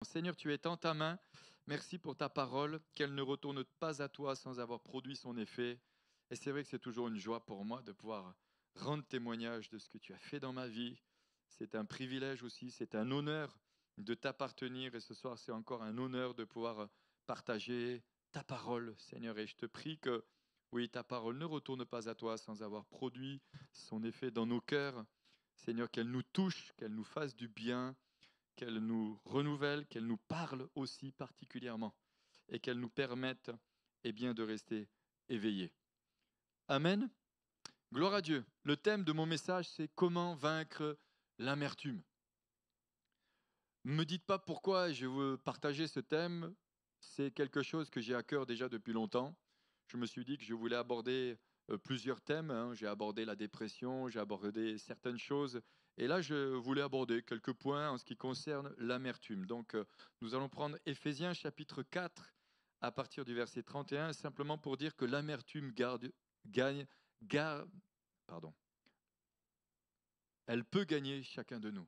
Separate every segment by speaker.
Speaker 1: Seigneur, tu es en ta main. Merci pour ta parole, qu'elle ne retourne pas à toi sans avoir produit son effet. Et c'est vrai que c'est toujours une joie pour moi de pouvoir rendre témoignage de ce que tu as fait dans ma vie. C'est un privilège aussi, c'est un honneur de t'appartenir. Et ce soir, c'est encore un honneur de pouvoir partager ta parole, Seigneur. Et je te prie que, oui, ta parole ne retourne pas à toi sans avoir produit son effet dans nos cœurs. Seigneur, qu'elle nous touche, qu'elle nous fasse du bien, qu'elle nous renouvelle, qu'elle nous parle aussi particulièrement et qu'elle nous permette bien, de rester éveillés. Amen. Gloire à Dieu. Le thème de mon message, c'est comment vaincre l'amertume. Ne me dites pas pourquoi je veux partager ce thème. C'est quelque chose que j'ai à cœur déjà depuis longtemps. Je me suis dit que je voulais aborder plusieurs thèmes. J'ai abordé la dépression, j'ai abordé certaines choses. Et là, je voulais aborder quelques points en ce qui concerne l'amertume. Donc, nous allons prendre Éphésiens chapitre 4 à partir du verset 31, simplement pour dire que l'amertume gagne, garde, pardon, elle peut gagner chacun de nous.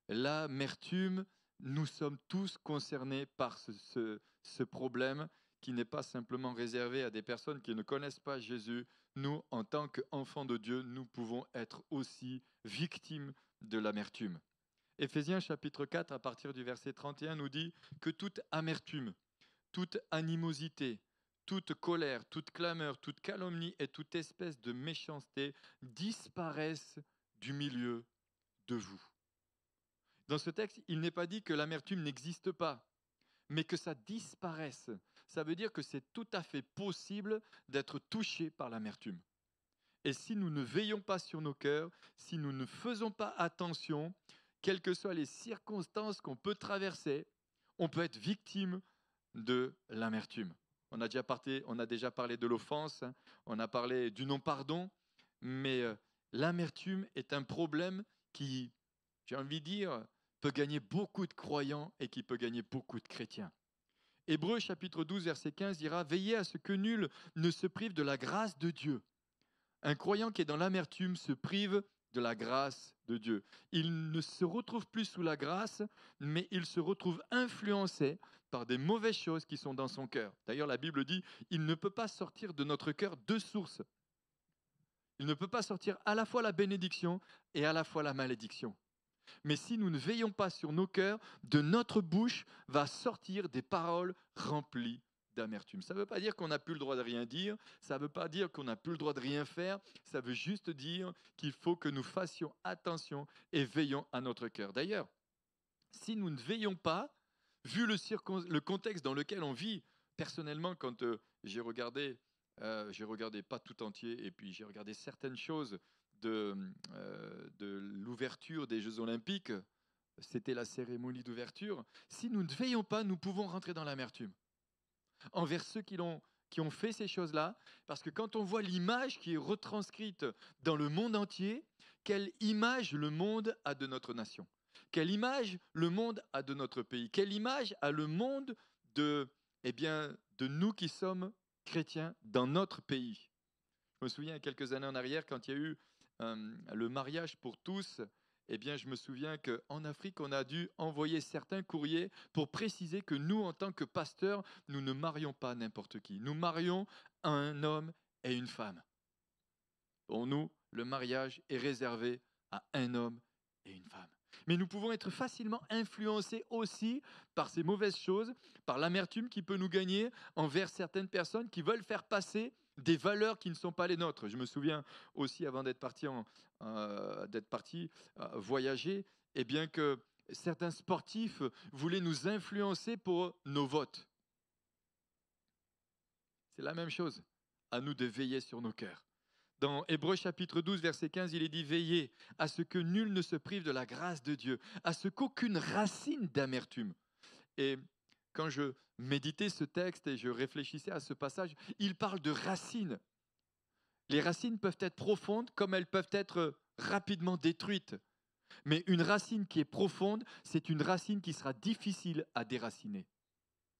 Speaker 1: L'amertume, nous sommes tous concernés par ce problème qui n'est pas simplement réservé à des personnes qui ne connaissent pas Jésus. Nous, en tant qu'enfants de Dieu, nous pouvons être aussi victimes de l'amertume. Éphésiens chapitre 4, à partir du verset 31, nous dit que toute amertume, toute animosité, toute colère, toute clameur, toute calomnie et toute espèce de méchanceté disparaissent du milieu de vous. Dans ce texte, il n'est pas dit que l'amertume n'existe pas, mais que ça disparaisse. Ça veut dire que c'est tout à fait possible d'être touché par l'amertume. Et si nous ne veillons pas sur nos cœurs, si nous ne faisons pas attention, quelles que soient les circonstances qu'on peut traverser, on peut être victime de l'amertume. On a déjà parlé de l'offense, on a parlé du non-pardon, mais l'amertume est un problème qui, j'ai envie de dire, peut gagner beaucoup de croyants et qui peut gagner beaucoup de chrétiens. Hébreux chapitre 12, verset 15 dira « Veillez à ce que nul ne se prive de la grâce de Dieu ». Un croyant qui est dans l'amertume se prive de la grâce de Dieu. Il ne se retrouve plus sous la grâce, mais il se retrouve influencé par des mauvaises choses qui sont dans son cœur. D'ailleurs, la Bible dit, il ne peut pas sortir de notre cœur deux sources. Il ne peut pas sortir à la fois la bénédiction et à la fois la malédiction. Mais si nous ne veillons pas sur nos cœurs, de notre bouche va sortir des paroles remplies d'amertume. Ça ne veut pas dire qu'on n'a plus le droit de rien dire, ça ne veut pas dire qu'on n'a plus le droit de rien faire, ça veut juste dire qu'il faut que nous fassions attention et veillons à notre cœur. D'ailleurs, si nous ne veillons pas, vu le contexte dans lequel on vit, personnellement, quand j'ai regardé pas tout entier, et puis j'ai regardé certaines choses de l'ouverture des Jeux Olympiques, c'était la cérémonie d'ouverture. Si nous ne veillons pas, nous pouvons rentrer dans l'amertume envers ceux qui ont fait ces choses-là, parce que quand on voit l'image qui est retranscrite dans le monde entier, quelle image le monde a de notre nation? Quelle image le monde a de notre pays? Quelle image a le monde de nous qui sommes chrétiens dans notre pays? Je me souviens, il y a quelques années en arrière, quand il y a eu le mariage pour tous, je me souviens qu'en Afrique, on a dû envoyer certains courriers pour préciser que nous, en tant que pasteurs, nous ne marions pas n'importe qui. Nous marions un homme et une femme. Pour nous, le mariage est réservé à un homme et une femme. Mais nous pouvons être facilement influencés aussi par ces mauvaises choses, par l'amertume qui peut nous gagner envers certaines personnes qui veulent faire passer des valeurs qui ne sont pas les nôtres. Je me souviens aussi, avant d'être parti voyager, que certains sportifs voulaient nous influencer pour nos votes. C'est la même chose. À nous de veiller sur nos cœurs. Dans Hébreux chapitre 12, verset 15, il est dit « Veillez à ce que nul ne se prive de la grâce de Dieu, à ce qu'aucune racine d'amertume. » Et quand je méditais ce texte et je réfléchissais à ce passage, il parle de racines. Les racines peuvent être profondes comme elles peuvent être rapidement détruites. Mais une racine qui est profonde, c'est une racine qui sera difficile à déraciner.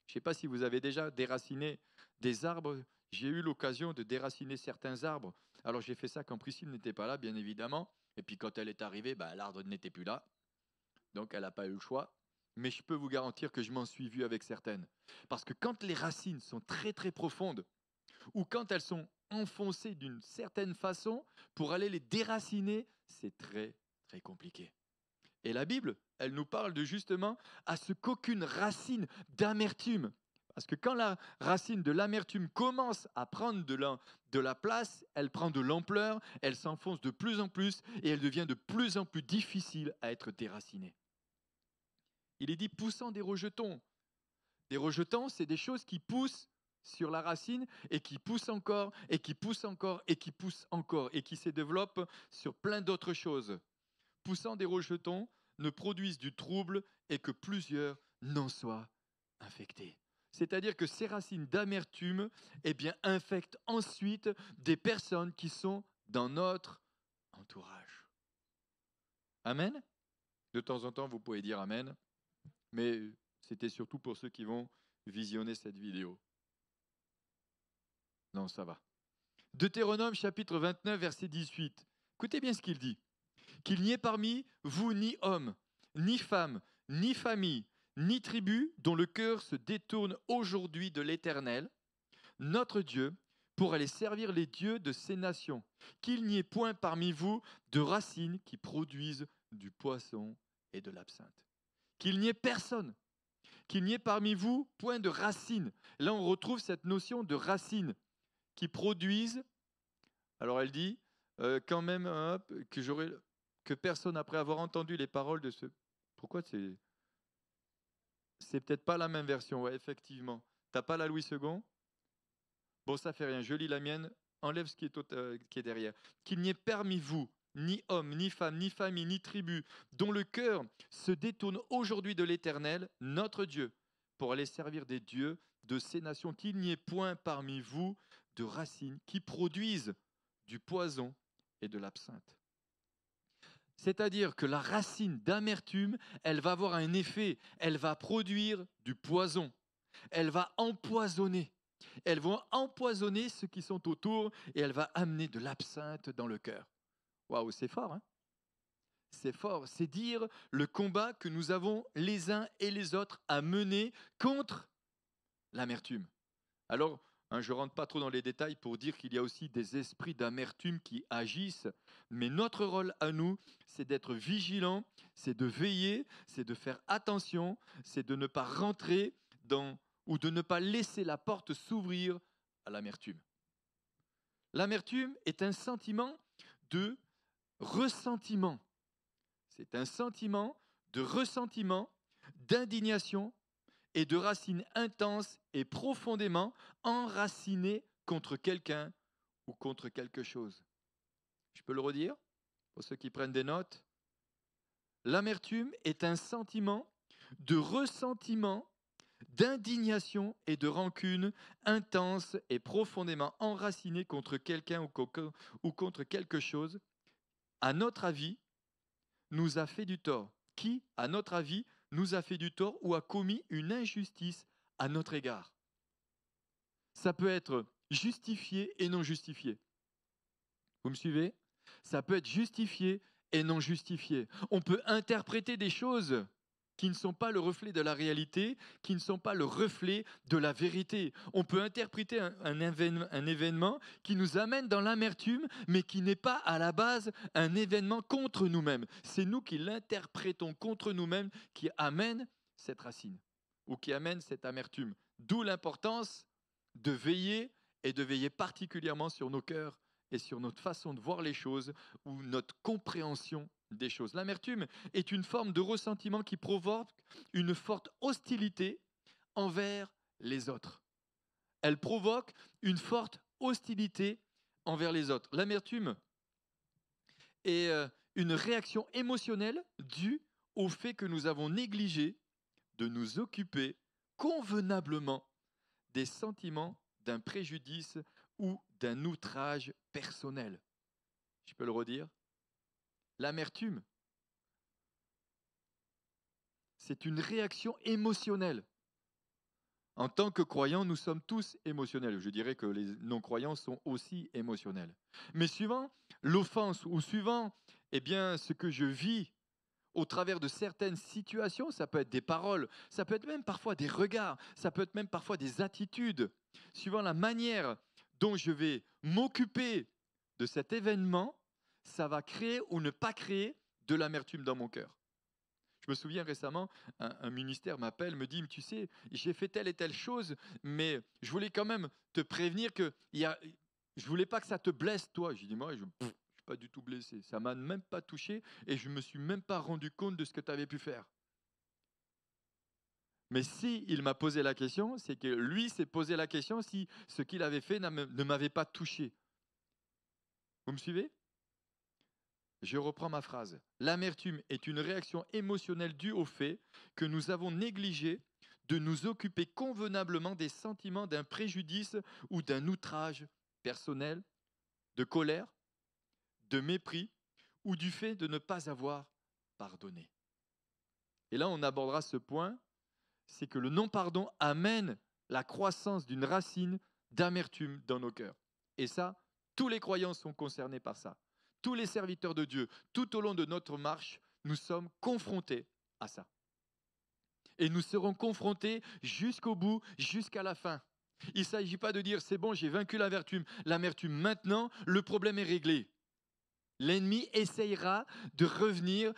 Speaker 1: Je ne sais pas si vous avez déjà déraciné des arbres. J'ai eu l'occasion de déraciner certains arbres. Alors j'ai fait ça quand Priscille n'était pas là, bien évidemment. Et puis quand elle est arrivée, l'arbre n'était plus là. Donc elle n'a pas eu le choix. mais je peux vous garantir que je m'en suis vu avec certaines. Parce que quand les racines sont très très profondes, ou quand elles sont enfoncées d'une certaine façon, pour aller les déraciner, c'est très très compliqué. Et la Bible, elle nous parle de justement à ce qu'aucune racine d'amertume, parce que quand la racine de l'amertume commence à prendre de la place, elle prend de l'ampleur, elle s'enfonce de plus en plus et elle devient de plus en plus difficile à être déracinée. Il est dit poussant des rejetons. Des rejetons, c'est des choses qui poussent sur la racine et qui poussent encore et qui poussent encore et qui poussent encore et qui se développent sur plein d'autres choses. Poussant des rejetons ne produisent du trouble et que plusieurs n'en soient infectés. C'est-à-dire que ces racines d'amertume infectent ensuite des personnes qui sont dans notre entourage. Amen. De temps en temps, vous pouvez dire Amen, mais c'était surtout pour ceux qui vont visionner cette vidéo. Non, ça va. Deutéronome chapitre 29, verset 18. Écoutez bien ce qu'il dit. Qu'il n'y ait parmi vous ni homme, ni femme, ni famille, ni tribu dont le cœur se détourne aujourd'hui de l'Éternel, notre Dieu, pour aller servir les dieux de ces nations. Qu'il n'y ait point parmi vous de racines qui produisent du poisson et de l'absinthe. Qu'il n'y ait personne. Qu'il n'y ait parmi vous point de racines. Là, on retrouve cette notion de racines qui produisent. Alors, elle dit quand même que personne, après avoir entendu les paroles de ce... Pourquoi c'est peut-être pas la même version, ouais, effectivement. T'as pas la Louis II? Bon, ça fait rien, je lis la mienne, enlève ce qui est derrière. Qu'il n'y ait parmi vous ni homme, ni femme, ni famille, ni tribu, dont le cœur se détourne aujourd'hui de l'Éternel, notre Dieu, pour aller servir des dieux de ces nations. Qu'il n'y ait point parmi vous de racines qui produisent du poison et de l'absinthe. C'est-à-dire que la racine d'amertume, elle va avoir un effet, elle va produire du poison, elle va empoisonner. Elle va empoisonner ceux qui sont autour et elle va amener de l'absinthe dans le cœur. Waouh, c'est fort, hein? C'est fort, c'est dire le combat que nous avons les uns et les autres à mener contre l'amertume. Alors, je ne rentre pas trop dans les détails pour dire qu'il y a aussi des esprits d'amertume qui agissent, mais notre rôle à nous, c'est d'être vigilant, c'est de veiller, c'est de faire attention, c'est de ne pas rentrer ou de ne pas laisser la porte s'ouvrir à l'amertume. L'amertume est un sentiment de ressentiment. C'est un sentiment de ressentiment, d'indignation et de racines intenses et profondément enracinées contre quelqu'un ou contre quelque chose. Je peux le redire pour ceux qui prennent des notes. L'amertume est un sentiment de ressentiment, d'indignation et de rancune intense et profondément enraciné contre quelqu'un ou contre quelque chose, à notre avis, nous a fait du tort. Qui, à notre avis, nous a fait du tort ou a commis une injustice à notre égard. Ça peut être justifié et non justifié. Vous me suivez? Ça peut être justifié et non justifié. On peut interpréter des choses qui ne sont pas le reflet de la réalité, qui ne sont pas le reflet de la vérité. On peut interpréter un événement qui nous amène dans l'amertume, mais qui n'est pas à la base un événement contre nous-mêmes. C'est nous qui l'interprétons contre nous-mêmes qui amène cette racine ou qui amène cette amertume. D'où l'importance de veiller et de veiller particulièrement sur nos cœurs et sur notre façon de voir les choses ou notre compréhension des choses. L'amertume est une forme de ressentiment qui provoque une forte hostilité envers les autres. Elle provoque une forte hostilité envers les autres. L'amertume est une réaction émotionnelle due au fait que nous avons négligé de nous occuper convenablement des sentiments d'un préjudice ou d'un outrage personnel. Je peux le redire? L'amertume, c'est une réaction émotionnelle. En tant que croyants, nous sommes tous émotionnels. Je dirais que les non-croyants sont aussi émotionnels. Mais suivant l'offense ou suivant ce que je vis au travers de certaines situations, ça peut être des paroles, ça peut être même parfois des regards, ça peut être même parfois des attitudes, suivant la manière dont je vais m'occuper de cet événement, ça va créer ou ne pas créer de l'amertume dans mon cœur. Je me souviens récemment, un ministère m'appelle, me dit, tu sais, j'ai fait telle et telle chose, mais je voulais quand même te prévenir que je voulais pas que ça te blesse, toi. Je dis, moi, je ne suis pas du tout blessé. Ça m'a même pas touché et je me suis même pas rendu compte de ce que tu avais pu faire. Mais si il m'a posé la question, c'est que lui s'est posé la question si ce qu'il avait fait ne m'avait pas touché. Vous me suivez? Je reprends ma phrase. L'amertume est une réaction émotionnelle due au fait que nous avons négligé de nous occuper convenablement des sentiments d'un préjudice ou d'un outrage personnel, de colère, de mépris ou du fait de ne pas avoir pardonné. Et là, on abordera ce point, c'est que le non-pardon amène la croissance d'une racine d'amertume dans nos cœurs. Et ça, tous les croyants sont concernés par ça. Tous les serviteurs de Dieu, tout au long de notre marche, nous sommes confrontés à ça. Et nous serons confrontés jusqu'au bout, jusqu'à la fin. Il ne s'agit pas de dire, c'est bon, j'ai vaincu l'amertume. L'amertume, maintenant, le problème est réglé. L'ennemi essayera de revenir,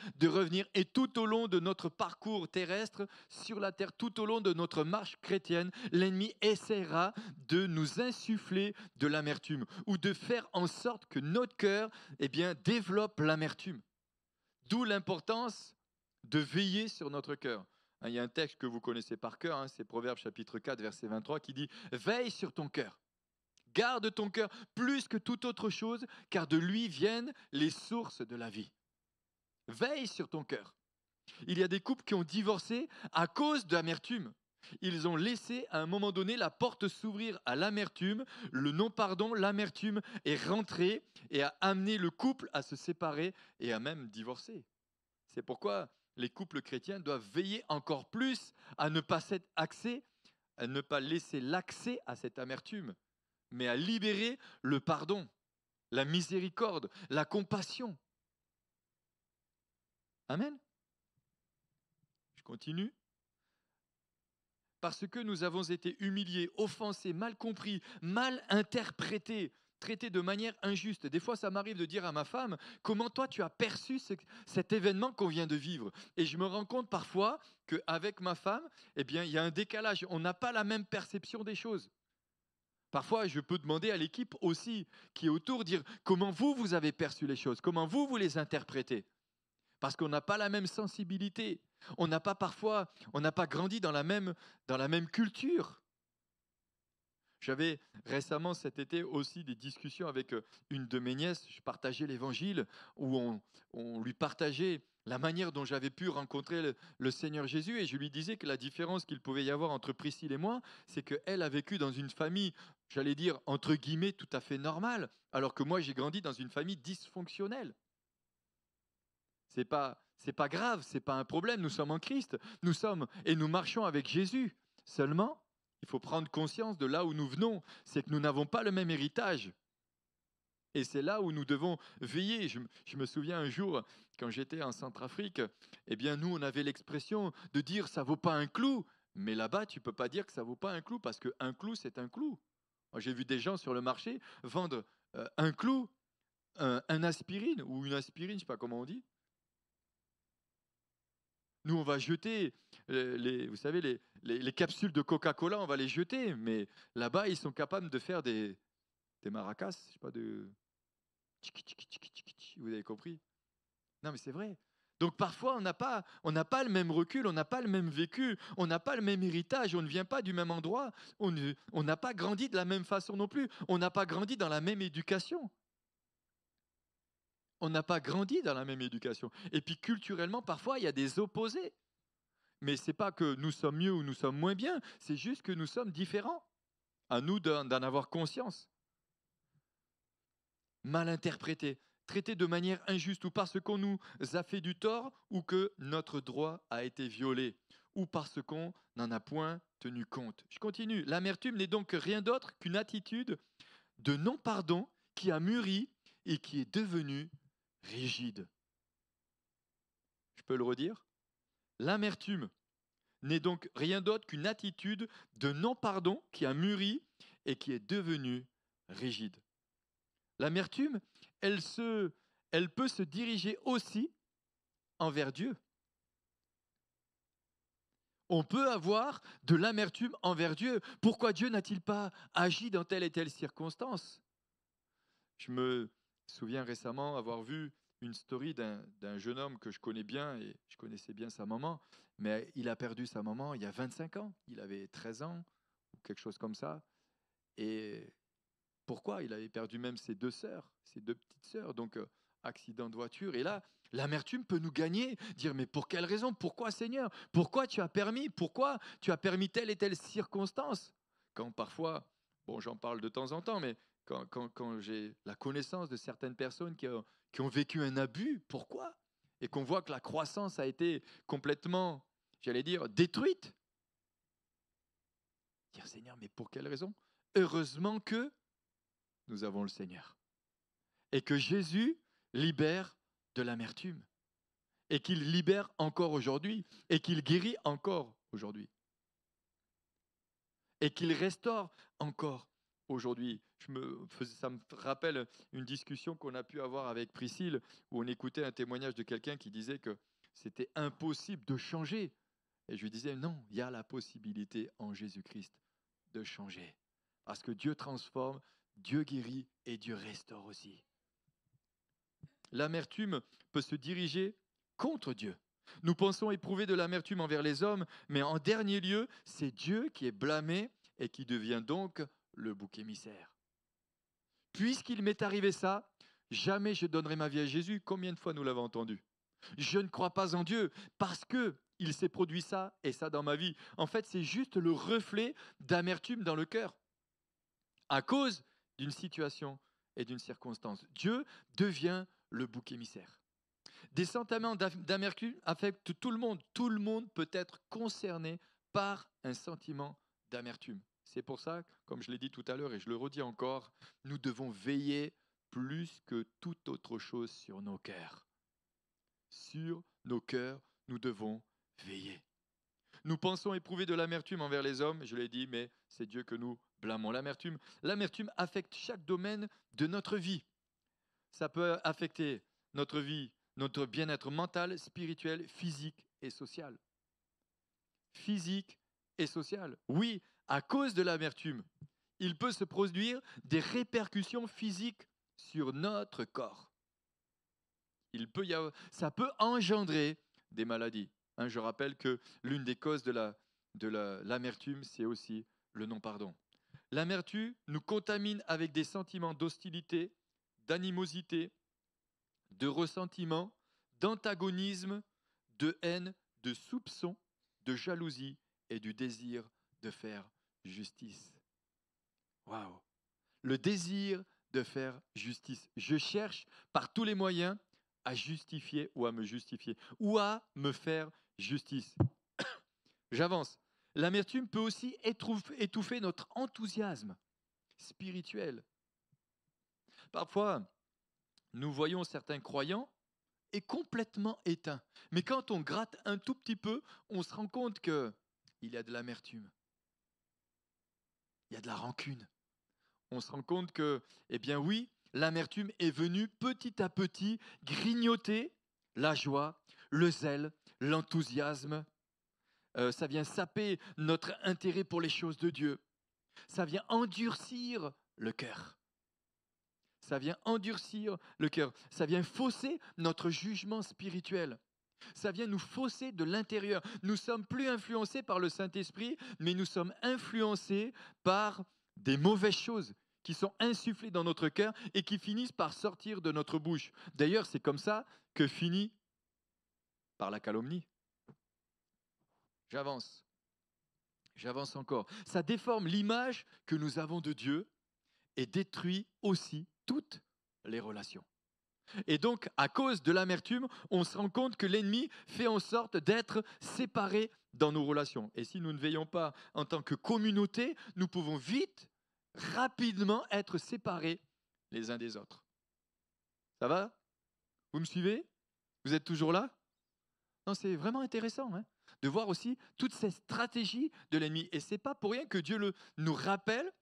Speaker 1: et tout au long de notre parcours terrestre sur la terre, tout au long de notre marche chrétienne, l'ennemi essaiera de nous insuffler de l'amertume ou de faire en sorte que notre cœur développe l'amertume. D'où l'importance de veiller sur notre cœur. Il y a un texte que vous connaissez par cœur, c'est Proverbes chapitre 4, verset 23, qui dit « Veille sur ton cœur ». Garde ton cœur plus que toute autre chose, car de lui viennent les sources de la vie. Veille sur ton cœur. Il y a des couples qui ont divorcé à cause de l'amertume. Ils ont laissé à un moment donné la porte s'ouvrir à l'amertume, le non-pardon, l'amertume est rentrée et a amené le couple à se séparer et à même divorcer. C'est pourquoi les couples chrétiens doivent veiller encore plus à ne pas à ne pas laisser l'accès à cette amertume, mais à libérer le pardon, la miséricorde, la compassion. Amen. Je continue. Parce que nous avons été humiliés, offensés, mal compris, mal interprétés, traités de manière injuste. Des fois, ça m'arrive de dire à ma femme, comment toi tu as perçu cet événement qu'on vient de vivre? Et je me rends compte parfois qu'avec ma femme, il y a un décalage. On n'a pas la même perception des choses. Parfois, je peux demander à l'équipe aussi qui est autour, dire comment vous avez perçu les choses, comment vous les interprétez. Parce qu'on n'a pas la même sensibilité. On n'a pas grandi dans la même culture. J'avais récemment cet été aussi des discussions avec une de mes nièces. Je partageais l'évangile où on lui partageait la manière dont j'avais pu rencontrer le Seigneur Jésus et je lui disais que la différence qu'il pouvait y avoir entre Priscille et moi, c'est qu'elle a vécu dans une famille, j'allais dire entre guillemets, tout à fait normale, alors que moi j'ai grandi dans une famille dysfonctionnelle. C'est pas grave, c'est pas un problème, nous sommes en Christ, nous marchons avec Jésus. Seulement, il faut prendre conscience de là où nous venons, c'est que nous n'avons pas le même héritage. Et c'est là où nous devons veiller. Je me souviens un jour, quand j'étais en Centrafrique, nous, on avait l'expression de dire ça vaut pas un clou. Mais là-bas, tu peux pas dire que ça vaut pas un clou, parce qu'un clou, c'est un clou. Moi, j'ai vu des gens sur le marché vendre un clou, un aspirine, ou une aspirine, je sais pas comment on dit. Nous, on va jeter, vous savez, les capsules de Coca-Cola, on va les jeter. Mais là-bas, ils sont capables de faire des maracas, je sais pas, de... Vous avez compris? Non, mais c'est vrai. Donc parfois, on n'a pas le même recul, on n'a pas le même vécu, on n'a pas le même héritage, on ne vient pas du même endroit, on n'a pas grandi de la même façon non plus, on n'a pas grandi dans la même éducation. On n'a pas grandi dans la même éducation. Et puis culturellement, parfois, il y a des opposés. Mais ce n'est pas que nous sommes mieux ou nous sommes moins bien, c'est juste que nous sommes différents. À nous d'en avoir conscience. Mal interprété, traité de manière injuste ou parce qu'on nous a fait du tort ou que notre droit a été violé ou parce qu'on n'en a point tenu compte. Je continue. L'amertume n'est donc rien d'autre qu'une attitude de non-pardon qui a mûri et qui est devenue rigide. peux le redire? L'amertume n'est donc rien d'autre qu'une attitude de non-pardon qui a mûri et qui est devenue rigide. L'amertume, elle, elle peut se diriger aussi envers Dieu. On peut avoir de l'amertume envers Dieu. Pourquoi Dieu n'a-t-il pas agi dans telle et telle circonstance? Je me souviens récemment avoir vu une story d'un jeune homme que je connais bien et je connaissais bien sa maman, mais il a perdu sa maman il y a 25 ans. Il avait 13 ans ou quelque chose comme ça. Et pourquoi? Il avait perdu même ses deux sœurs, ses deux petites sœurs. Donc, accident de voiture. Et là, l'amertume peut nous gagner. Dire, mais pour quelle raison? Pourquoi, Seigneur? Pourquoi tu as permis? Pourquoi tu as permis telle et telle circonstance? Quand parfois, bon, j'en parle de temps en temps, mais quand j'ai la connaissance de certaines personnes qui ont vécu un abus, pourquoi? Et qu'on voit que la croissance a été complètement, j'allais dire, détruite. Dire, Seigneur, mais pour quelle raison? Heureusement que nous avons le Seigneur. Et que Jésus libère de l'amertume. Et qu'il libère encore aujourd'hui. Et qu'il guérit encore aujourd'hui. Et qu'il restaure encore aujourd'hui. Ça me rappelle une discussion qu'on a pu avoir avec Priscille, où on écoutait un témoignage de quelqu'un qui disait que c'était impossible de changer. Et je lui disais, non, il y a la possibilité en Jésus-Christ de changer. Parce que Dieu transforme, Dieu guérit et Dieu restaure aussi. L'amertume peut se diriger contre Dieu. Nous pensons éprouver de l'amertume envers les hommes, mais en dernier lieu, c'est Dieu qui est blâmé et qui devient donc le bouc émissaire. Puisqu'il m'est arrivé ça, jamais je donnerai ma vie à Jésus. Combien de fois nous l'avons entendu? Je ne crois pas en Dieu parce que il s'est produit ça et ça dans ma vie. En fait, c'est juste le reflet d'amertume dans le cœur à cause d'une situation et d'une circonstance. Dieu devient le bouc émissaire. Des sentiments d'amertume affectent tout le monde. Tout le monde peut être concerné par un sentiment d'amertume. C'est pour ça, comme je l'ai dit tout à l'heure et je le redis encore, nous devons veiller plus que toute autre chose sur nos cœurs. Sur nos cœurs, nous devons veiller. Nous pensons éprouver de l'amertume envers les hommes, je l'ai dit, mais c'est Dieu que nous blâmons. L'amertume affecte chaque domaine de notre vie. Ça peut affecter notre vie, notre bien-être mental, spirituel, physique et social. Physique et social. Oui, à cause de l'amertume, il peut se produire des répercussions physiques sur notre corps. Ça peut engendrer des maladies. Je rappelle que l'une des causes de l'amertume, c'est aussi le non-pardon. L'amertume nous contamine avec des sentiments d'hostilité, d'animosité, de ressentiment, d'antagonisme, de haine, de soupçon, de jalousie et du désir de faire justice. Waouh! Le désir de faire justice. Je cherche par tous les moyens à justifier ou à me justifier ou à me faire justice. J'avance. L'amertume peut aussi étouffer notre enthousiasme spirituel. Parfois, nous voyons certains croyants est complètement éteints. Mais quand on gratte un tout petit peu, on se rend compte qu'il y a de l'amertume. Il y a de la rancune. On se rend compte que, eh bien oui, l'amertume est venue petit à petit grignoter la joie, le zèle, l'enthousiasme. Ça vient saper notre intérêt pour les choses de Dieu. Ça vient endurcir le cœur. Ça vient endurcir le cœur. Ça vient fausser notre jugement spirituel. Ça vient nous fausser de l'intérieur. Nous ne sommes plus influencés par le Saint-Esprit, mais nous sommes influencés par des mauvaises choses qui sont insufflées dans notre cœur et qui finissent par sortir de notre bouche. D'ailleurs, c'est comme ça que finit par la calomnie. J'avance encore. Ça déforme l'image que nous avons de Dieu et détruit aussi toutes les relations. Et donc, à cause de l'amertume, on se rend compte que l'ennemi fait en sorte d'être séparé dans nos relations. Et si nous ne veillons pas en tant que communauté, nous pouvons vite, rapidement être séparés les uns des autres. Ça va? Vous me suivez? Vous êtes toujours là? Non, c'est vraiment intéressant de voir aussi toutes ces stratégies de l'ennemi. Et ce n'est pas pour rien que Dieu nous rappelle.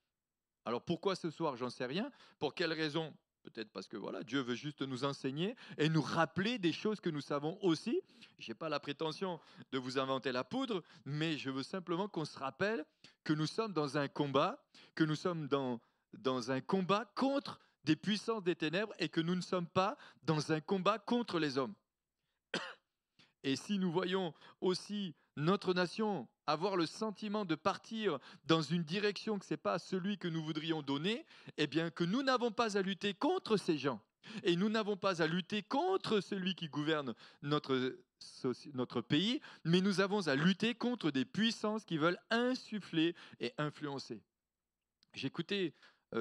Speaker 1: Alors pourquoi ce soir, j'en sais rien. Pour quelle raison? Peut-être parce que voilà, Dieu veut juste nous enseigner et nous rappeler des choses que nous savons aussi. Je n'ai pas la prétention de vous inventer la poudre, mais je veux simplement qu'on se rappelle que nous sommes dans un combat, que nous sommes dans un combat contre des puissances des ténèbres et que nous ne sommes pas dans un combat contre les hommes. Et si nous voyons aussi notre nation avoir le sentiment de partir dans une direction que ce n'est pas celui que nous voudrions donner, eh bien que nous n'avons pas à lutter contre ces gens. Et nous n'avons pas à lutter contre celui qui gouverne notre pays, mais nous avons à lutter contre des puissances qui veulent insuffler et influencer. J'écoutais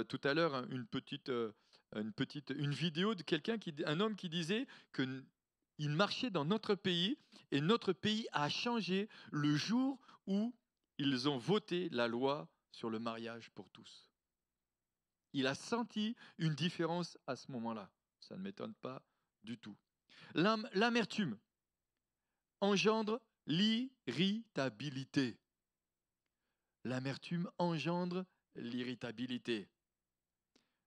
Speaker 1: tout à l'heure une vidéo de un homme qui disait que il marchait dans notre pays et notre pays a changé le jour où ils ont voté la loi sur le mariage pour tous. Il a senti une différence à ce moment-là. Ça ne m'étonne pas du tout. L'amertume engendre l'irritabilité. L'amertume engendre l'irritabilité.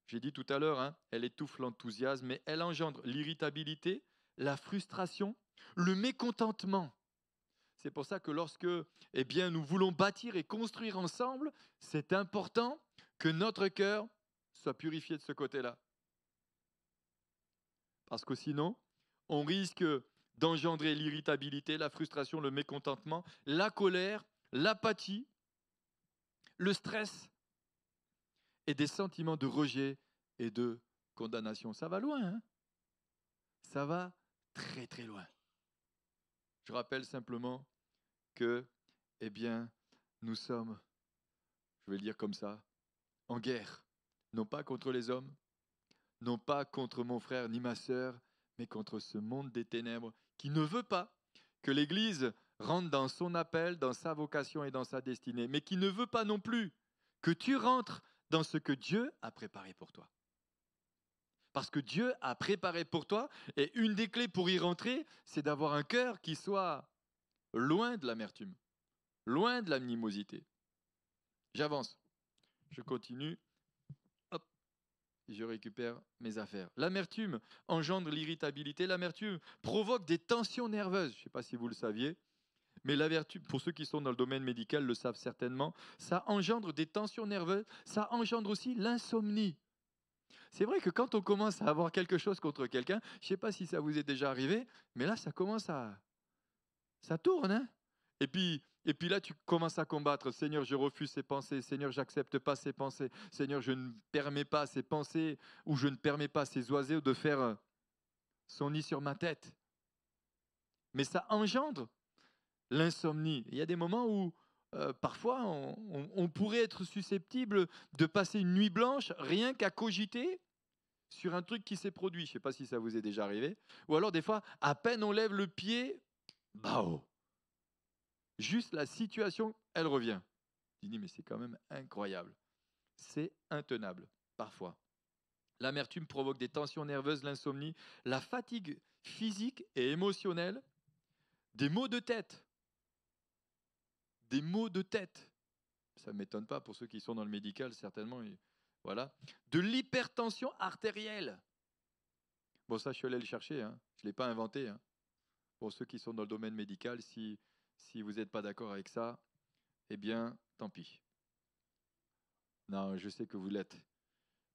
Speaker 1: J'ai dit tout à l'heure, elle étouffe l'enthousiasme, mais elle engendre l'irritabilité, la frustration, le mécontentement. C'est pour ça que lorsque nous voulons bâtir et construire ensemble, c'est important que notre cœur soit purifié de ce côté-là. Parce que sinon, on risque d'engendrer l'irritabilité, la frustration, le mécontentement, la colère, l'apathie, le stress et des sentiments de rejet et de condamnation. Ça va loin, ça va très très loin. Je rappelle simplement que, nous sommes, je vais le dire comme ça, en guerre, non pas contre les hommes, non pas contre mon frère ni ma sœur, mais contre ce monde des ténèbres qui ne veut pas que l'Église rentre dans son appel, dans sa vocation et dans sa destinée, mais qui ne veut pas non plus que tu rentres dans ce que Dieu a préparé pour toi. Parce que Dieu a préparé pour toi, et une des clés pour y rentrer, c'est d'avoir un cœur qui soit loin de l'amertume, loin de l'animosité. J'avance, je continue, hop, je récupère mes affaires. L'amertume engendre l'irritabilité, l'amertume provoque des tensions nerveuses. Je ne sais pas si vous le saviez, mais l'amertume, pour ceux qui sont dans le domaine médical, le savent certainement, ça engendre des tensions nerveuses, ça engendre aussi l'insomnie. C'est vrai que quand on commence à avoir quelque chose contre quelqu'un, je ne sais pas si ça vous est déjà arrivé, mais là, ça commence ça tourne, Et puis là, tu commences à combattre. Seigneur, je refuse ces pensées. Seigneur, j'accepte pas ces pensées. Seigneur, je ne permets pas ces pensées ou je ne permets pas ces oiseaux de faire son nid sur ma tête. Mais ça engendre l'insomnie. Il y a des moments où parfois on pourrait être susceptible de passer une nuit blanche rien qu'à cogiter sur un truc qui s'est produit. Je ne sais pas si ça vous est déjà arrivé. Ou alors des fois, à peine on lève le pied, bao. Juste la situation, elle revient. Je dis, mais c'est quand même incroyable. C'est intenable, parfois. L'amertume provoque des tensions nerveuses, l'insomnie, la fatigue physique et émotionnelle, des maux de tête. Des maux de tête. Ça ne m'étonne pas pour ceux qui sont dans le médical, certainement. Voilà. De l'hypertension artérielle. Bon, ça, je suis allé le chercher. Je ne l'ai pas inventé. Pour ceux qui sont dans le domaine médical, si vous n'êtes pas d'accord avec ça, eh bien, tant pis. Non, je sais que vous l'êtes.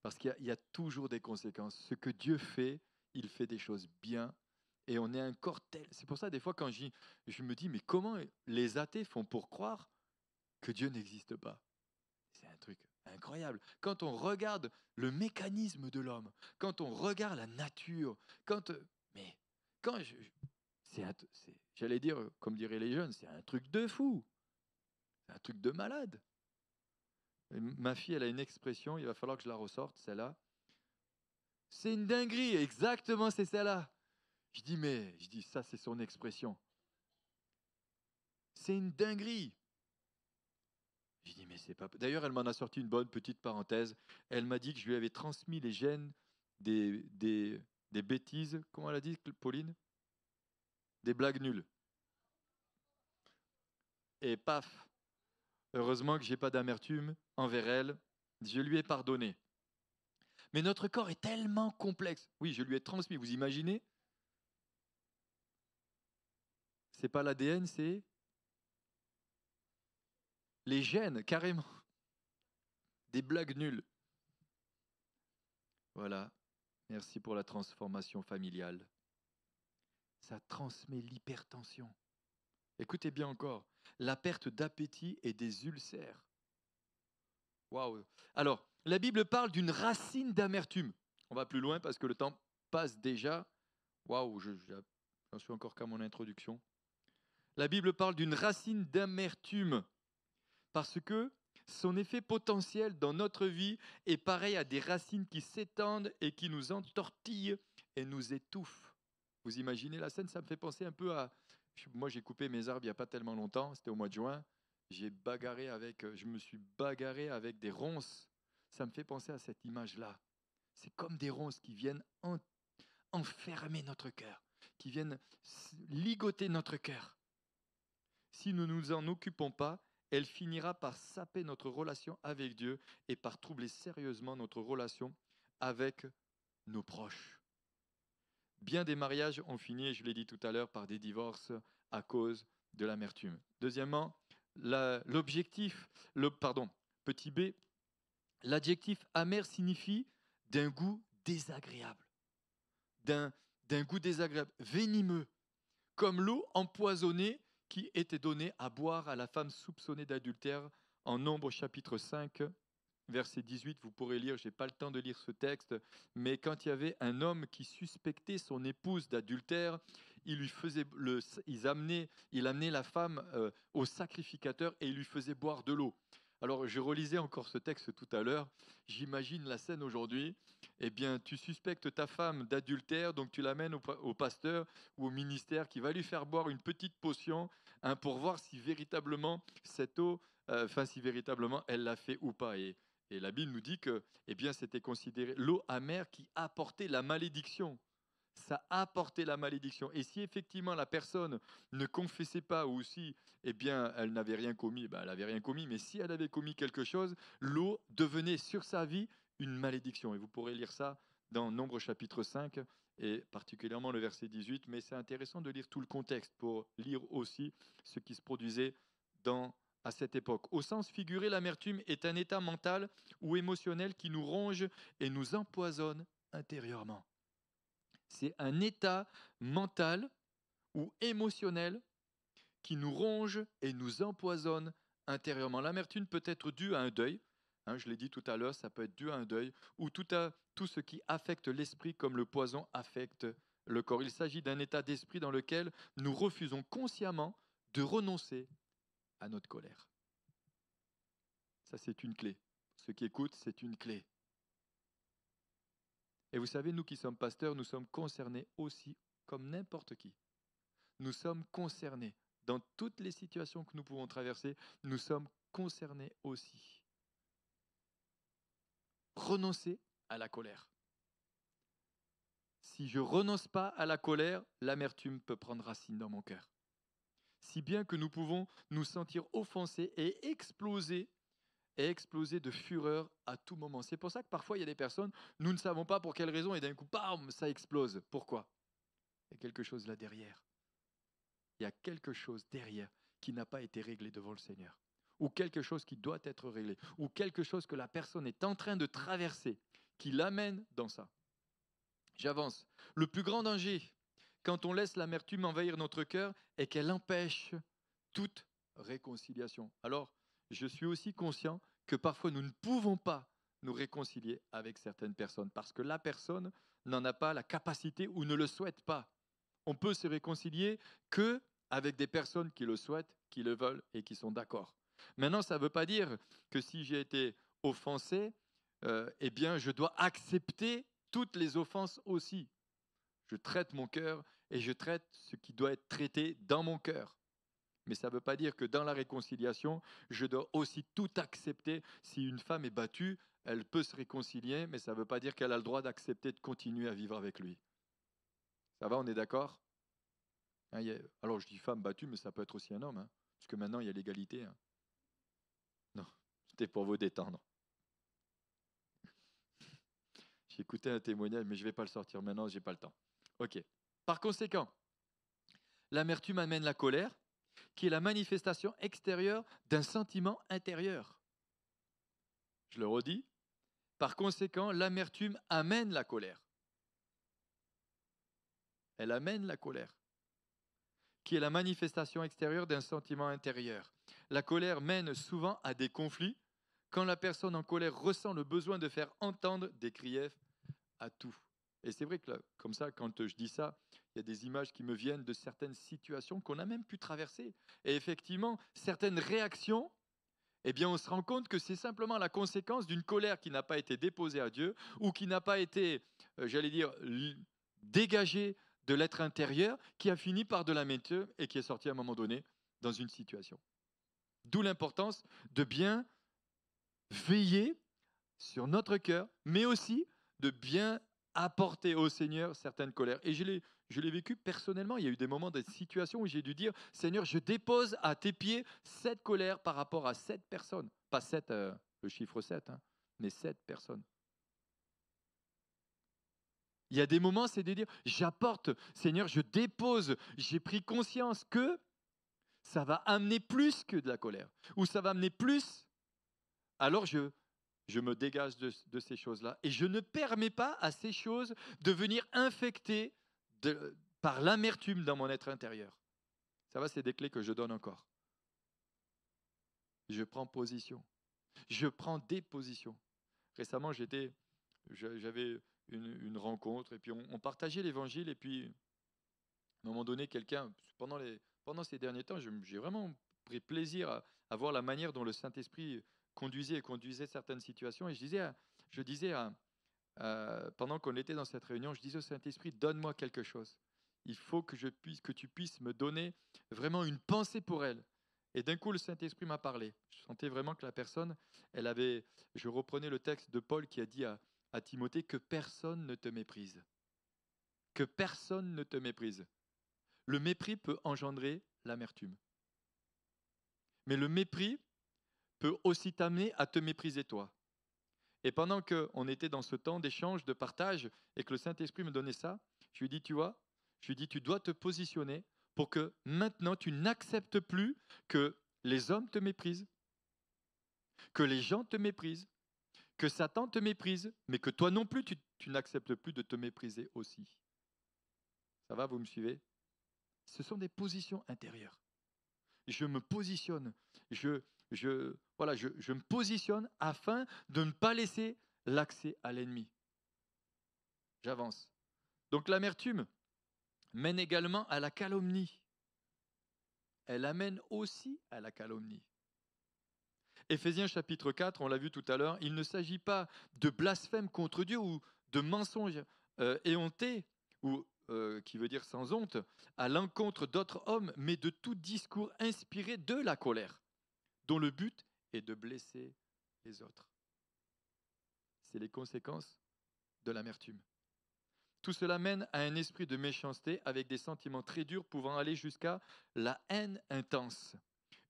Speaker 1: Parce qu'il y a toujours des conséquences. Ce que Dieu fait, il fait des choses bien. Et on est un corps tel. C'est pour ça, des fois, quand je me dis, mais comment les athées font pour croire que Dieu n'existe pas? C'est un truc incroyable. Quand on regarde le mécanisme de l'homme, quand on regarde la nature, j'allais dire, comme diraient les jeunes, c'est un truc de fou. C'est un truc de malade. Et ma fille, elle a une expression, il va falloir que je la ressorte, celle-là. C'est une dinguerie, exactement, c'est celle-là. Je dis, ça, c'est son expression. C'est une dinguerie. Je dis, mais c'est pas... D'ailleurs, elle m'en a sorti une bonne petite parenthèse. Elle m'a dit que je lui avais transmis les gènes des bêtises. Comment elle a dit, Pauline? Des blagues nulles. et paf, heureusement que j'ai pas d'amertume envers elle, je lui ai pardonné. Mais notre corps est tellement complexe. Oui, je lui ai transmis, vous imaginez? C'est pas l'ADN, c'est les gènes, carrément. Des blagues nulles. Voilà, merci pour la transformation familiale. Ça transmet l'hypertension. Écoutez bien encore, la perte d'appétit et des ulcères. Waouh! Alors, la Bible parle d'une racine d'amertume. On va plus loin parce que le temps passe déjà. Waouh, j'en suis encore qu'à mon introduction. La Bible parle d'une racine d'amertume parce que son effet potentiel dans notre vie est pareil à des racines qui s'étendent et qui nous entortillent et nous étouffent. Vous imaginez la scène? Ça me fait penser un peu à... Moi, j'ai coupé mes arbres il n'y a pas tellement longtemps, c'était au mois de juin. Je me suis bagarré avec des ronces. Ça me fait penser à cette image-là. C'est comme des ronces qui viennent enfermer notre cœur, qui viennent ligoter notre cœur. Si nous ne nous en occupons pas, elle finira par saper notre relation avec Dieu et par troubler sérieusement notre relation avec nos proches. Bien des mariages ont fini, je l'ai dit tout à l'heure, par des divorces à cause de l'amertume. Deuxièmement, petit b, l'adjectif amer signifie d'un goût désagréable, d'un goût désagréable, venimeux, comme l'eau empoisonnée qui était donnée à boire à la femme soupçonnée d'adultère en Nombres chapitre 5, verset 18. Vous pourrez lire, je n'ai pas le temps de lire ce texte, mais quand il y avait un homme qui suspectait son épouse d'adultère, il amenait la femme au sacrificateur et il lui faisait boire de l'eau. Alors, je relisais encore ce texte tout à l'heure. J'imagine la scène aujourd'hui. Eh bien, tu suspectes ta femme d'adultère, donc tu l'amènes au pasteur ou au ministère qui va lui faire boire une petite potion pour voir si véritablement cette eau, si véritablement elle l'a fait ou pas. Et la Bible nous dit que eh bien, c'était considéré l'eau amère qui apportait la malédiction. Ça apportait la malédiction. Et si effectivement la personne ne confessait pas ou si eh bien, elle n'avait rien commis, elle n'avait rien commis, mais si elle avait commis quelque chose, l'eau devenait sur sa vie une malédiction. Et vous pourrez lire ça dans Nombre chapitre 5 et particulièrement le verset 18. Mais c'est intéressant de lire tout le contexte pour lire aussi ce qui se produisait à cette époque. Au sens figuré, l'amertume est un état mental ou émotionnel qui nous ronge et nous empoisonne intérieurement. C'est un état mental ou émotionnel qui nous ronge et nous empoisonne intérieurement. L'amertume peut être due à un deuil, je l'ai dit tout à l'heure, ça peut être dû à un deuil, ou tout ce qui affecte l'esprit comme le poison affecte le corps. Il s'agit d'un état d'esprit dans lequel nous refusons consciemment de renoncer à notre colère. Ça, c'est une clé. Ceux qui écoutent, c'est une clé. Et vous savez, nous qui sommes pasteurs, nous sommes concernés aussi comme n'importe qui. Nous sommes concernés. Dans toutes les situations que nous pouvons traverser, nous sommes concernés aussi. Renoncer à la colère. Si je ne renonce pas à la colère, l'amertume peut prendre racine dans mon cœur. Si bien que nous pouvons nous sentir offensés et exploser de fureur à tout moment. C'est pour ça que parfois il y a des personnes, nous ne savons pas pour quelle raison, et d'un coup, bam, ça explose. Pourquoi? Il y a quelque chose là derrière. Il y a quelque chose derrière qui n'a pas été réglé devant le Seigneur. Ou quelque chose qui doit être réglé. Ou quelque chose que la personne est en train de traverser, qui l'amène dans ça. J'avance. Le plus grand danger, quand on laisse l'amertume envahir notre cœur, est qu'elle empêche toute réconciliation. Alors, je suis aussi conscient que parfois nous ne pouvons pas nous réconcilier avec certaines personnes parce que la personne n'en a pas la capacité ou ne le souhaite pas. On peut se réconcilier que avec des personnes qui le souhaitent, qui le veulent et qui sont d'accord. Maintenant, ça ne veut pas dire que si j'ai été offensé, eh bien, je dois accepter toutes les offenses aussi. Je traite mon cœur et je traite ce qui doit être traité dans mon cœur. Mais ça ne veut pas dire que dans la réconciliation, je dois aussi tout accepter. Si une femme est battue, elle peut se réconcilier, mais ça ne veut pas dire qu'elle a le droit d'accepter de continuer à vivre avec lui. Ça va, on est d'accord? Alors je dis femme battue, mais ça peut être aussi un homme. Parce que maintenant, il y a l'égalité. Hein. Non, c'était pour vous détendre. J'ai écouté un témoignage, mais je ne vais pas le sortir maintenant, je n'ai pas le temps. Ok. Par conséquent, l'amertume amène la colère, qui est la manifestation extérieure d'un sentiment intérieur. Je le redis. Par conséquent, l'amertume amène la colère. Elle amène la colère, qui est la manifestation extérieure d'un sentiment intérieur. La colère mène souvent à des conflits quand la personne en colère ressent le besoin de faire entendre des griefs à tout. Et c'est vrai que là, comme ça, quand je dis ça, il y a des images qui me viennent de certaines situations qu'on a même pu traverser. Et effectivement, certaines réactions, eh bien, on se rend compte que c'est simplement la conséquence d'une colère qui n'a pas été déposée à Dieu ou qui n'a pas été, j'allais dire, dégagée de l'être intérieur, qui a fini par de l'amertume et qui est sorti à un moment donné dans une situation. D'où l'importance de bien veiller sur notre cœur, mais aussi de bien apporter au Seigneur certaines colères. Et je l'ai vécu personnellement. Il y a eu des moments, des situations où j'ai dû dire, Seigneur, je dépose à tes pieds cette colère par rapport à cette personne. Pas 7, le chiffre 7, hein, mais 7 personnes. Il y a des moments, c'est de dire, j'apporte, Seigneur, je dépose, j'ai pris conscience que ça va amener plus que de la colère, ou ça va amener plus, alors je me dégage de ces choses-là et je ne permets pas à ces choses de venir infecter par l'amertume dans mon être intérieur. Ça va, c'est des clés que je donne encore. Je prends position. Je prends des positions. Récemment, j'avais une rencontre et puis on partageait l'évangile et puis à un moment donné, quelqu'un, pendant ces derniers temps, j'ai vraiment pris plaisir à voir la manière dont le Saint-Esprit conduisait certaines situations. Et je disais pendant qu'on était dans cette réunion, je disais au Saint-Esprit, donne-moi quelque chose. Il faut que tu puisses me donner vraiment une pensée pour elle. Et d'un coup, le Saint-Esprit m'a parlé. Je sentais vraiment que la personne, je reprenais le texte de Paul qui a dit à Timothée que personne ne te méprise. Que personne ne te méprise. Le mépris peut engendrer l'amertume. Mais le mépris peut aussi t'amener à te mépriser toi. Et pendant qu'on était dans ce temps d'échange, de partage, et que le Saint-Esprit me donnait ça, je lui ai dit, tu dois te positionner pour que maintenant tu n'acceptes plus que les hommes te méprisent, que les gens te méprisent, que Satan te méprise, mais que toi non plus, tu n'acceptes plus de te mépriser aussi. Ça va, vous me suivez? Ce sont des positions intérieures. Je me positionne, je me positionne afin de ne pas laisser l'accès à l'ennemi. J'avance. Donc l'amertume mène également à la calomnie. Elle amène aussi à la calomnie. Éphésiens chapitre 4, on l'a vu tout à l'heure, il ne s'agit pas de blasphème contre Dieu ou de mensonge éhonté, ou qui veut dire sans honte, à l'encontre d'autres hommes, mais de tout discours inspiré de la colère, dont le but est de blesser les autres. C'est les conséquences de l'amertume. Tout cela mène à un esprit de méchanceté avec des sentiments très durs pouvant aller jusqu'à la haine intense.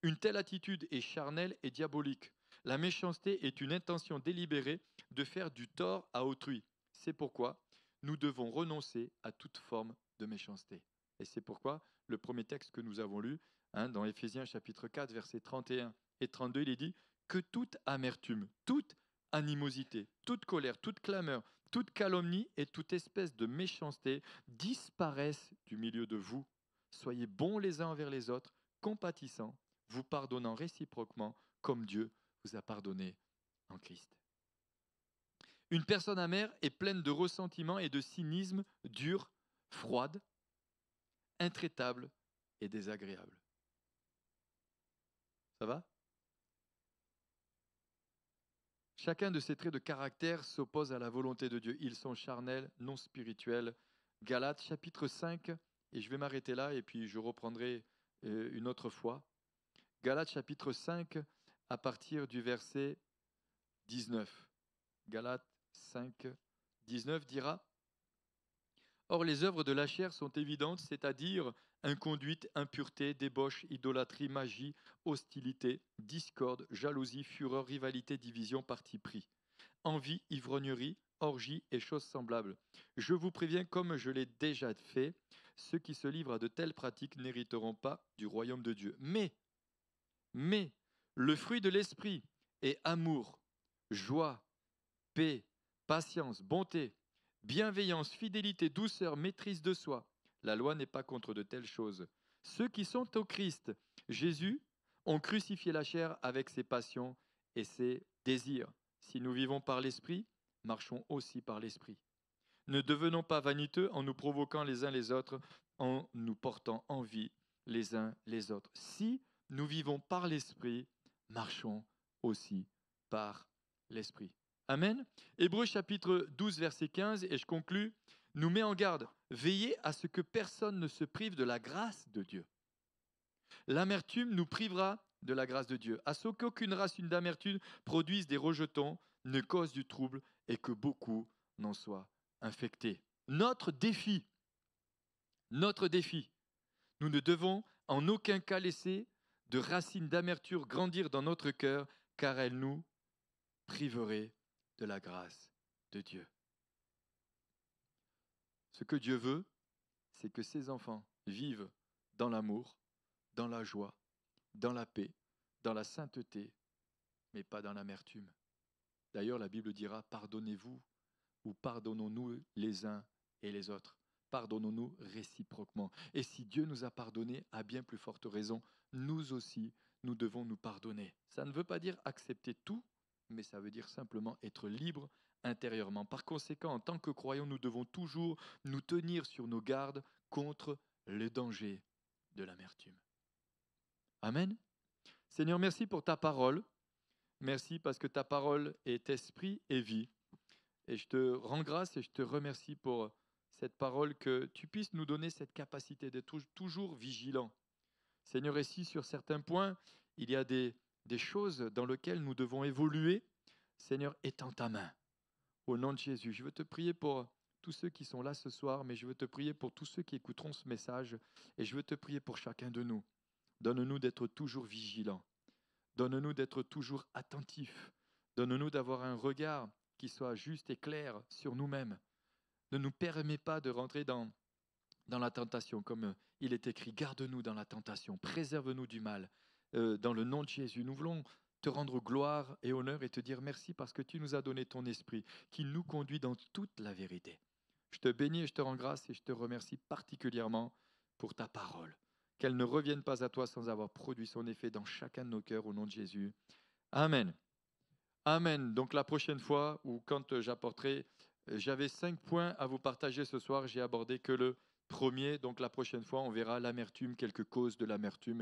Speaker 1: Une telle attitude est charnelle et diabolique. La méchanceté est une intention délibérée de faire du tort à autrui. C'est pourquoi nous devons renoncer à toute forme de méchanceté. Et c'est pourquoi le premier texte que nous avons lu, dans Éphésiens chapitre 4, versets 31 et 32, il est dit que toute amertume, toute animosité, toute colère, toute clameur, toute calomnie et toute espèce de méchanceté disparaissent du milieu de vous. Soyez bons les uns envers les autres, compatissants, vous pardonnant réciproquement comme Dieu vous a pardonné en Christ. Une personne amère est pleine de ressentiment et de cynisme, dure, froide, intraitable et désagréable. Ça va? Chacun de ces traits de caractère s'oppose à la volonté de Dieu. Ils sont charnels, non spirituels. Galates chapitre 5, et je vais m'arrêter là et puis je reprendrai une autre fois. Galates chapitre 5 à partir du verset 19. Galates 5, 19 dira « Or les œuvres de la chair sont évidentes, c'est-à-dire inconduite, impureté, débauche, idolâtrie, magie, hostilité, discorde, jalousie, fureur, rivalité, division, parti pris, envie, ivrognerie, orgie et choses semblables. Je vous préviens, comme je l'ai déjà fait, ceux qui se livrent à de telles pratiques n'hériteront pas du royaume de Dieu. Mais, le fruit de l'esprit est amour, joie, paix, patience, bonté, bienveillance, fidélité, douceur, maîtrise de soi. La loi n'est pas contre de telles choses. Ceux qui sont au Christ, Jésus, ont crucifié la chair avec ses passions et ses désirs. Si nous vivons par l'Esprit, marchons aussi par l'Esprit. Ne devenons pas vaniteux en nous provoquant les uns les autres, en nous portant envie les uns les autres. Si nous vivons par l'Esprit, marchons aussi par l'Esprit. Amen. Hébreux chapitre 12, verset 15, et je conclus, nous met en garde. Veillez à ce que personne ne se prive de la grâce de Dieu. L'amertume nous privera de la grâce de Dieu. À ce qu'aucune racine d'amertume produise des rejetons, ne cause du trouble et que beaucoup n'en soient infectés. Notre défi, nous ne devons en aucun cas laisser de racines d'amertume grandir dans notre cœur, car elles nous priveraient de la grâce de Dieu. Ce que Dieu veut, c'est que ses enfants vivent dans l'amour, dans la joie, dans la paix, dans la sainteté, mais pas dans l'amertume. D'ailleurs, la Bible dira, pardonnez-vous ou pardonnons-nous les uns et les autres. Pardonnons-nous réciproquement. Et si Dieu nous a pardonné, à bien plus forte raison, nous aussi, nous devons nous pardonner. Ça ne veut pas dire accepter tout, mais ça veut dire simplement être libre intérieurement. Par conséquent, en tant que croyants, nous devons toujours nous tenir sur nos gardes contre le danger de l'amertume. Amen. Seigneur, merci pour ta parole. Merci parce que ta parole est esprit et vie. Et je te rends grâce et je te remercie pour cette parole, que tu puisses nous donner cette capacité d'être toujours vigilant. Seigneur, ici, sur certains points, il y a des choses dans lesquelles nous devons évoluer. Seigneur, étends ta main. Au nom de Jésus, je veux te prier pour tous ceux qui sont là ce soir, mais je veux te prier pour tous ceux qui écouteront ce message, et je veux te prier pour chacun de nous. Donne-nous d'être toujours vigilants. Donne-nous d'être toujours attentifs. Donne-nous d'avoir un regard qui soit juste et clair sur nous-mêmes. Ne nous permets pas de rentrer dans la tentation, comme il est écrit, garde-nous dans la tentation, préserve-nous du mal. Dans le nom de Jésus, nous voulons te rendre gloire et honneur et te dire merci parce que tu nous as donné ton esprit qui nous conduit dans toute la vérité. Je te bénis et je te rends grâce et je te remercie particulièrement pour ta parole. Qu'elle ne revienne pas à toi sans avoir produit son effet dans chacun de nos cœurs au nom de Jésus. Amen. Amen. Donc la prochaine fois, ou quand j'apporterai, j'avais 5 points à vous partager ce soir, j'ai abordé que le premier. Donc la prochaine fois, on verra l'amertume, quelques causes de l'amertume.